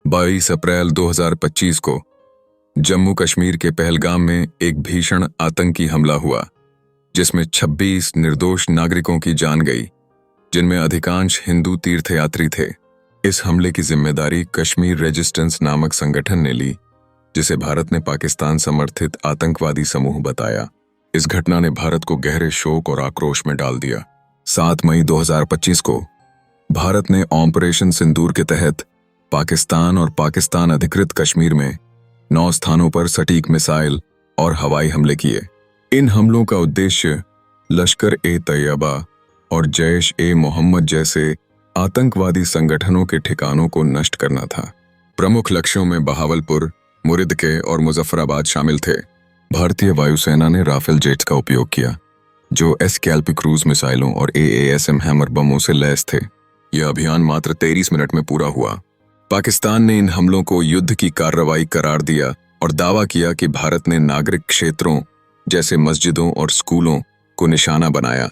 22 अप्रैल 2025 को जम्मू कश्मीर के पहलगाम में एक भीषण आतंकी हमला हुआ, जिसमें 26 निर्दोष नागरिकों की जान गई, जिनमें अधिकांश हिंदू तीर्थयात्री थे। इस हमले की जिम्मेदारी कश्मीर रेजिस्टेंस नामक संगठन ने ली, जिसे भारत ने पाकिस्तान समर्थित आतंकवादी समूह बताया। इस घटना ने भारत को गहरे शोक और आक्रोश में डाल दिया। 7 मई 2025 को भारत ने ऑपरेशन सिंदूर के तहत पाकिस्तान और पाकिस्तान अधिकृत कश्मीर में 9 स्थानों पर सटीक मिसाइल और हवाई हमले किए। इन हमलों का उद्देश्य लश्कर-ए-तैयबा और जैश-ए-मोहम्मद जैसे आतंकवादी संगठनों के ठिकानों को नष्ट करना था। प्रमुख लक्ष्यों में बहावलपुर, मुरिदके और मुजफ्फराबाद शामिल थे। भारतीय वायुसेना ने राफेल जेट्स का उपयोग किया, जो एस्कैल्प क्रूज मिसाइलों और AASM हैमर बमों से लैस थे। यह अभियान मात्र 23 मिनट में पूरा हुआ। पाकिस्तान ने इन हमलों को युद्ध की कार्रवाई करार दिया और दावा किया कि भारत ने नागरिक क्षेत्रों जैसे मस्जिदों और स्कूलों को निशाना बनाया,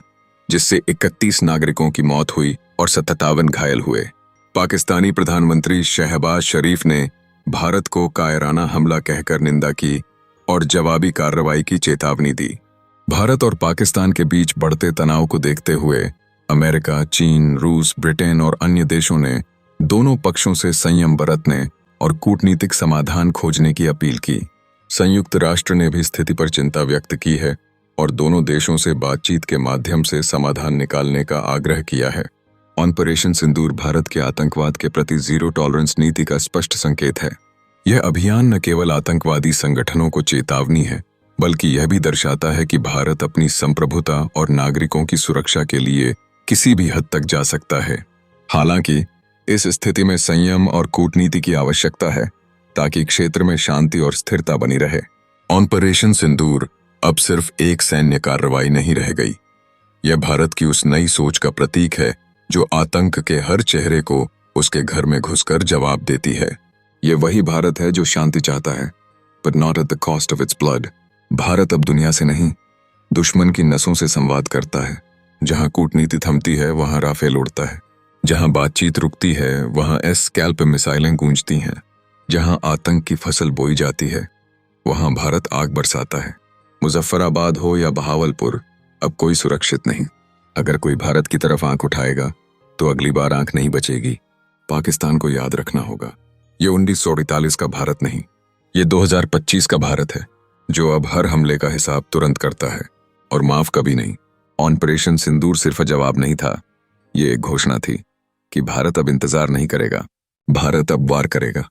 जिससे 31 नागरिकों की मौत हुई और 57 घायल हुए। पाकिस्तानी प्रधानमंत्री शहबाज शरीफ ने भारत को कायराना हमला कहकर निंदा की और जवाबी कार्रवाई की चेतावनी दी। भारत और पाकिस्तान के बीच बढ़ते तनाव को देखते हुए अमेरिका, चीन, रूस, ब्रिटेन और अन्य देशों ने दोनों पक्षों से संयम बरतने और कूटनीतिक समाधान खोजने की अपील की। संयुक्त राष्ट्र ने भी स्थिति पर चिंता व्यक्त की है और दोनों देशों से बातचीत के माध्यम से समाधान निकालने का आग्रह किया है। ऑपरेशन सिंदूर भारत के आतंकवाद के प्रति जीरो टॉलरेंस नीति का स्पष्ट संकेत है। यह अभियान न केवल आतंकवादी संगठनों को चेतावनी है, बल्कि यह भी दर्शाता है कि भारत अपनी संप्रभुता और नागरिकों की सुरक्षा के लिए किसी भी हद तक जा सकता है। हालांकि इस स्थिति में संयम और कूटनीति की आवश्यकता है, ताकि क्षेत्र में शांति और स्थिरता बनी रहे। ऑपरेशन सिंदूर अब सिर्फ एक सैन्य कार्रवाई नहीं रह गई। यह भारत की उस नई सोच का प्रतीक है जो आतंक के हर चेहरे को उसके घर में घुसकर जवाब देती है। यह वही भारत है जो शांति चाहता है, but not at the cost of its blood। Bharat अब दुनिया से नहीं, दुश्मन की नसों से संवाद करता है। जहां कूटनीति थमती है, वहां राफेल उड़ता है। जहां बातचीत रुकती है, वहां एस्कैल्प मिसाइलें गूंजती हैं। जहां आतंक की फसल बोई जाती है, वहां भारत आग बरसाता है। मुजफ्फराबाद हो या बहावलपुर, अब कोई सुरक्षित नहीं। अगर कोई भारत की तरफ आंख उठाएगा, तो अगली बार आंख नहीं बचेगी। पाकिस्तान को याद रखना होगा, ये 1948 का भारत नहीं, ये 2025 का भारत है, जो अब हर हमले का हिसाब तुरंत करता है और माफ कभी नहीं। ऑपरेशन सिंदूर सिर्फ जवाब नहीं था, ये एक घोषणा थी कि भारत अब इंतजार नहीं करेगा, भारत अब वार करेगा।